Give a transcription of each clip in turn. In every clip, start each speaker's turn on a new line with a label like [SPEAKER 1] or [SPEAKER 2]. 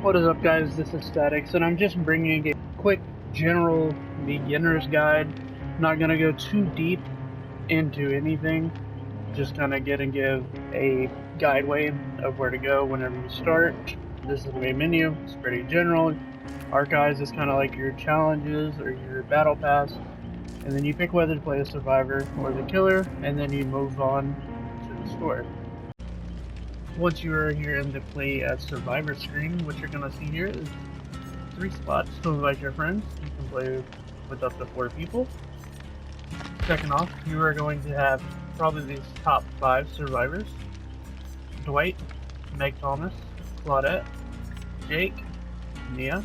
[SPEAKER 1] What is up, guys? This is Statics, and I'm just bringing a quick general beginner's guide. I'm not gonna go too deep into anything, just kind of give a guideway of where to go whenever you start. This is the main menu. It's pretty general. Archives is kind of like your challenges or your battle pass, and then you pick whether to play a survivor or the killer, and then you move on to the store. Once you are here in the play as survivor screen, what you're going to see here is 3 spots to invite your friends. You can play with up to 4 people. Second off, you are going to have probably these top 5 survivors: Dwight, Meg Thomas, Claudette, Jake, Nia.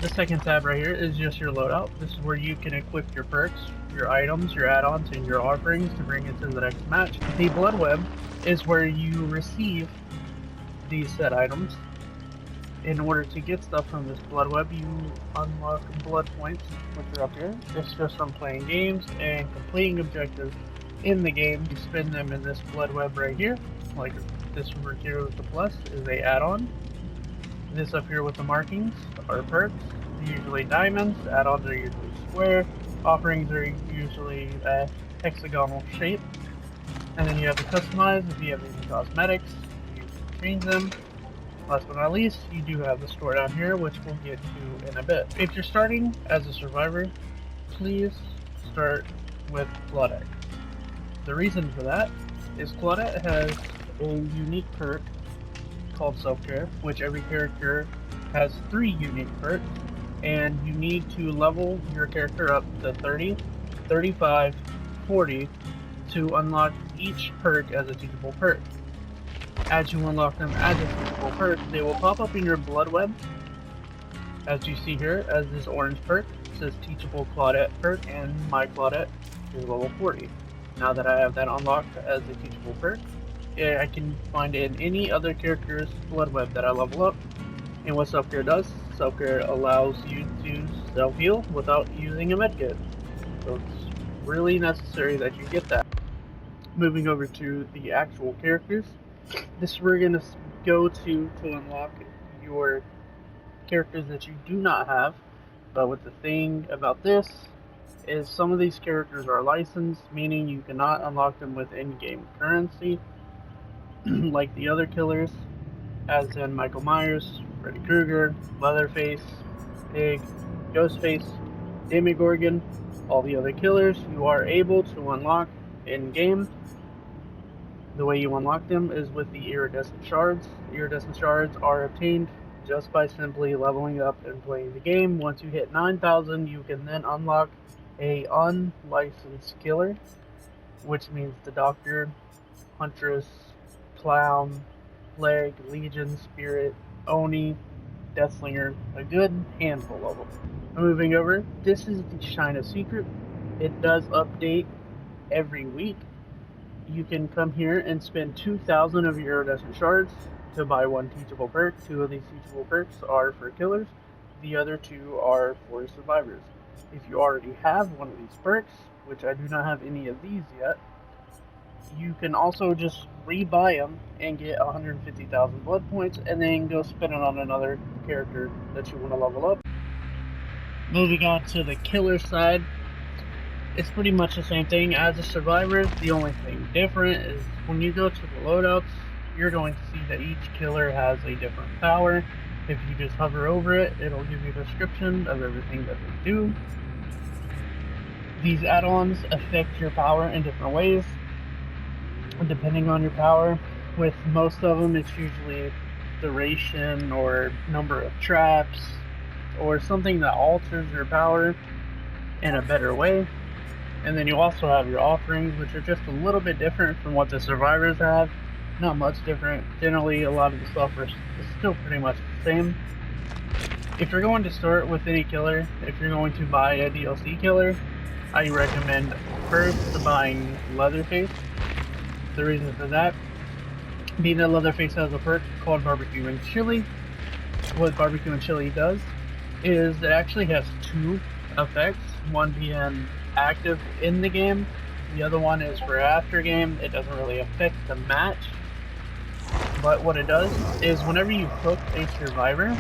[SPEAKER 1] The second tab right here is just your loadout. This is where you can equip your perks, your items, your add-ons, and your offerings to bring into the next match. The blood web is where you receive these set items. In order to get stuff from this blood web, you unlock blood points, which are up here. It's just from playing games and completing objectives in the game. You spend them in this blood web right here. Like this over here with the plus is a add-on. This up here with the markings are perks, usually diamonds. Add-ons are usually square. Offerings are usually a hexagonal shape. And then you have to customize. If you have any cosmetics, you can change them. Last but not least, you do have the store down here, which we'll get to in a bit. If you're starting as a survivor, please start with Claudette. The reason for that is Claudette has a unique perk called Self-Care, which every character has 3 unique perks, and you need to level your character up to 30, 35, 40 to unlock each perk as a teachable perk. As you unlock them as a teachable perk, they will pop up in your blood web, as you see here, as this orange perk. It says Teachable Claudette perk, and my Claudette is level 40. Now that I have that unlocked as a teachable perk, I can find it in any other character's blood web that I level up. And what Self-Care does, Self-Care allows you to self-heal without using a medkit. So it's really necessary that you get that. Moving over to the actual characters, this is where you're going to go to unlock your characters that you do not have. But with the thing about this is some of these characters are licensed, meaning you cannot unlock them with in-game currency like the other killers, as in Michael Myers, Freddy Krueger, Leatherface, Pig, Ghostface, Demogorgon. All the other killers you are able to unlock in-game. The way you unlock them is with the iridescent shards. Iridescent shards are obtained just by simply leveling up and playing the game. Once you hit 9,000, you can then unlock a unlicensed killer, which means the Doctor, Huntress, Clown, Plague, Legion, Spirit, Oni, Deathslinger, a good handful of them. Moving over, this is the China Secret. It does update every week. You can come here and spend 2,000 of your iridescent shards to buy 1 teachable perk. 2 of these teachable perks are for killers. The other 2 are for survivors. If you already have one of these perks, which I do not have any of these yet, you can also just rebuy them and get 150,000 blood points, and then go spend it on another character that you want to level up. Moving on to the killer side, it's pretty much the same thing as a survivor. The only thing different is when you go to the loadouts, you're going to see that each killer has a different power. If you just hover over it, it'll give you a description of everything that they do. These add-ons affect your power in different ways, depending on your power. With most of them, it's usually duration or number of traps or something that alters your power in a better way. And then you also have your offerings, which are just a little bit different from what the survivors have. Not much different. Generally, a lot of the stuff is still pretty much the same. If you're going to start with any killer, if you're going to buy a DLC killer, I recommend first buying Leatherface. The reason for that being that Leatherface has a perk called Barbecue and Chili. What Barbecue and Chili does is it actually has 2 effects, one being active in the game, the other one is for after game. It doesn't really affect the match. But what it does is whenever you hook a survivor,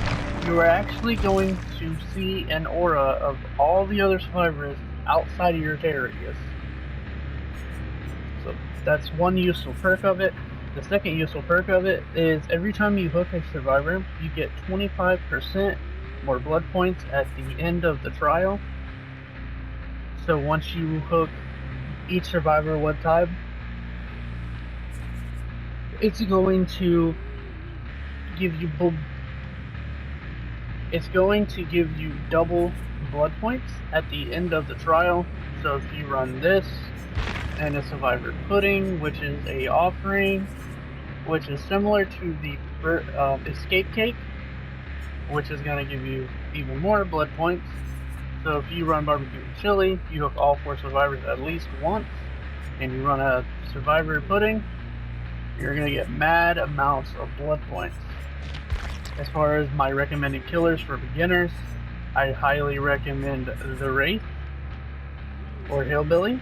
[SPEAKER 1] you are actually going to see an aura of all the other survivors outside of your hit radius. So that's one useful perk of it. The second useful perk of it is every time you hook a survivor, you get 25% more blood points at the end of the trial. So once you hook each survivor one time, it's going to give you double blood points at the end of the trial. So if you run this and a survivor pudding, which is a offering, which is similar to the escape cake, which is going to give you even more blood points. So if you run barbecue and chili, you hook all 4 survivors at least once, and you run a survivor pudding, you're going to get mad amounts of blood points. As far as my recommended killers for beginners, I highly recommend the Wraith or Hillbilly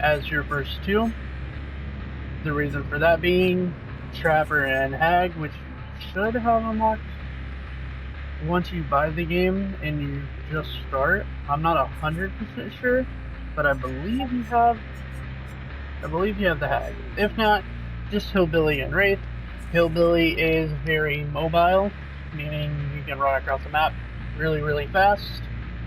[SPEAKER 1] as your first 2. The reason for that being Trapper and Hag, which you should have unlocked once you buy the game and you just start. I'm not 100% sure, but I believe you have the Hag. If not, just Hillbilly and Wraith. Hillbilly is very mobile, meaning you can run across the map really, really fast,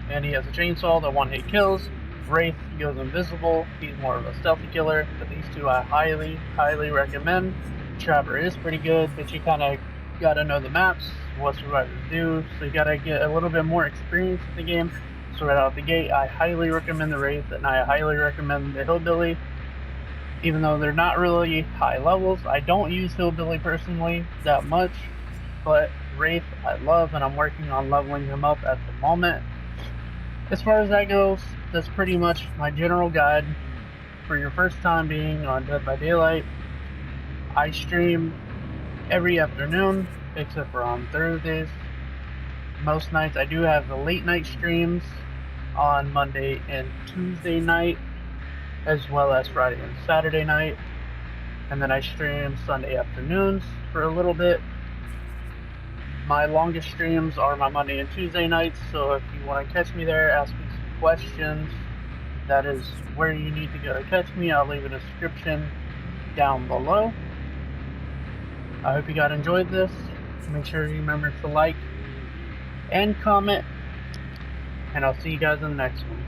[SPEAKER 1] and he has a chainsaw that one-hit kills. Wraith goes invisible, he's more of a stealthy killer, but these 2 I highly, highly recommend. Trapper is pretty good, but you kind of gotta know the maps, what survivors do, so you gotta get a little bit more experience in the game. So right out the gate, I highly recommend the Wraith, and I highly recommend the Hillbilly. Even though they're not really high levels, I don't use Hillbilly personally that much, but Wraith I love, and I'm working on leveling him up at the moment. As far as that goes, that's pretty much my general guide for your first time being on Dead by Daylight. I stream every afternoon, except for on Thursdays. Most nights I do have the late night streams on Monday and Tuesday night, as well as Friday and Saturday night, and then I stream Sunday afternoons for a little bit. My longest streams are my Monday and Tuesday nights, so if you want to catch me there, ask me some questions, that is where you need to go to catch me. I'll leave a description down below. I hope you guys enjoyed this. Make sure you remember to like and comment, and I'll see you guys in the next one.